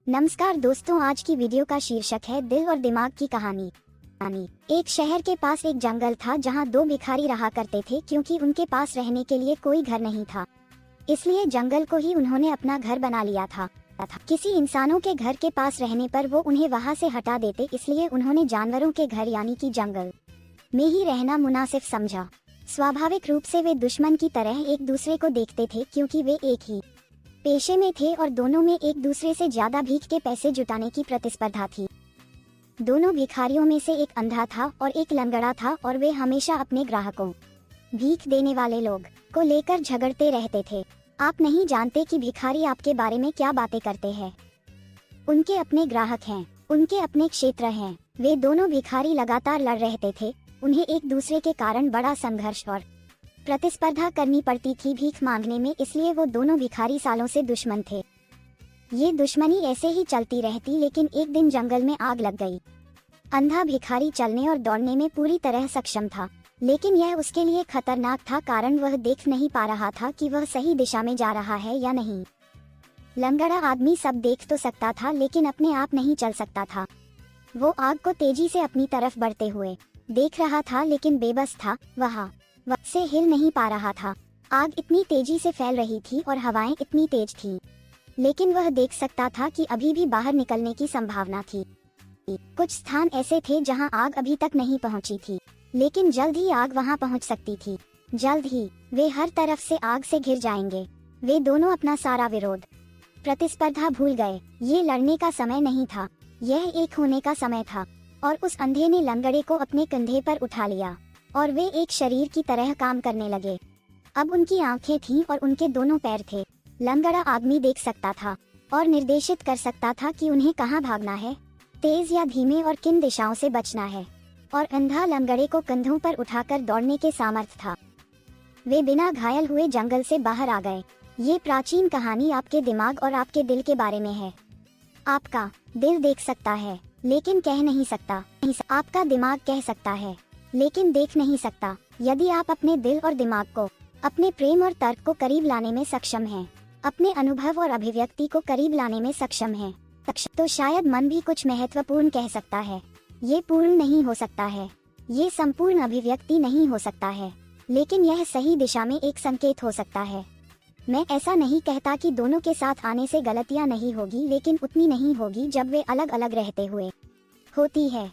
नमस्कार दोस्तों, आज की वीडियो का शीर्षक है दिल और दिमाग की कहानी। एक शहर के पास एक जंगल था जहां दो भिखारी रहा करते थे क्योंकि उनके पास रहने के लिए कोई घर नहीं था। इसलिए जंगल को ही उन्होंने अपना घर बना लिया था। किसी इंसानों के घर के पास रहने पर वो उन्हें वहां से हटा देते, इसलिए उन्होंने जानवरों के घर यानी कि जंगल में ही रहना मुनासिब समझा। स्वाभाविक रूप से वे दुश्मन की तरह एक दूसरे को देखते थे क्योंकि वे एक ही पेशे में थे और दोनों में एक दूसरे से ज्यादा भीख के पैसे जुटाने की प्रतिस्पर्धा थी। दोनों भिखारियों में से एक अंधा था और एक लंगड़ा था और वे हमेशा अपने ग्राहकों, भीख देने वाले लोग को लेकर झगड़ते रहते थे। आप नहीं जानते कि भिखारी आपके बारे में क्या बातें करते हैं। उनके अपने ग्राहक हैं, उनके अपने क्षेत्र हैं। वे दोनों भिखारी लगातार लड़ रहे थे। उन्हें एक दूसरे के कारण बड़ा संघर्ष और प्रतिस्पर्धा करनी पड़ती थी भीख मांगने में, इसलिए वो दोनों भिखारी सालों से दुश्मन थे। ये दुश्मनी ऐसे ही चलती रहती, लेकिन एक दिन जंगल में आग लग गई। अंधा भिखारी चलने और दौड़ने में पूरी तरह सक्षम था, लेकिन यह उसके लिए खतरनाक था कारण वह देख नहीं पा रहा था कि वह सही दिशा में जा रहा है या नहीं। लंगड़ा आदमी सब देख तो सकता था लेकिन अपने आप नहीं चल सकता था। वो आग को तेजी से अपनी तरफ बढ़ते हुए देख रहा था लेकिन बेबस था, वह से हिल नहीं पा रहा था। आग इतनी तेजी से फैल रही थी और हवाएं इतनी तेज थीं, लेकिन वह देख सकता था कि अभी भी बाहर निकलने की संभावना थी। कुछ स्थान ऐसे थे जहां आग अभी तक नहीं पहुंची थी, लेकिन जल्द ही आग वहां पहुंच सकती थी। जल्द ही वे हर तरफ से आग से घिर जाएंगे। वे दोनों अपना सारा विरोध, प्रतिस्पर्धा भूल गए। ये लड़ने का समय नहीं था, यह एक होने का समय था। और उस अंधे ने लंगड़े को अपने कंधे पर उठा लिया और वे एक शरीर की तरह काम करने लगे। अब उनकी आंखें थीं और उनके दोनों पैर थे। लंगड़ा आदमी देख सकता था और निर्देशित कर सकता था कि उन्हें कहां भागना है, तेज या धीमे, और किन दिशाओं से बचना है। और अंधा लंगड़े को कंधों पर उठाकर दौड़ने के सामर्थ्य था। वे बिना घायल हुए जंगल से बाहर आ गए। ये प्राचीन कहानी आपके दिमाग और आपके दिल के बारे में है। आपका दिल देख सकता है लेकिन कह नहीं सकता। आपका दिमाग कह सकता है लेकिन देख नहीं सकता। यदि आप अपने दिल और दिमाग को, अपने प्रेम और तर्क को करीब लाने में सक्षम हैं, अपने अनुभव और अभिव्यक्ति को करीब लाने में सक्षम हैं, तो शायद मन भी कुछ महत्वपूर्ण कह सकता है। ये पूर्ण नहीं हो सकता है, ये संपूर्ण अभिव्यक्ति नहीं हो सकता है, लेकिन यह सही दिशा में एक संकेत हो सकता है। मैं ऐसा नहीं कहता कि दोनों के साथ आने से गलतियां नहीं होगी, लेकिन उतनी नहीं होगी जब वे अलग अलग रहते हुए होती है।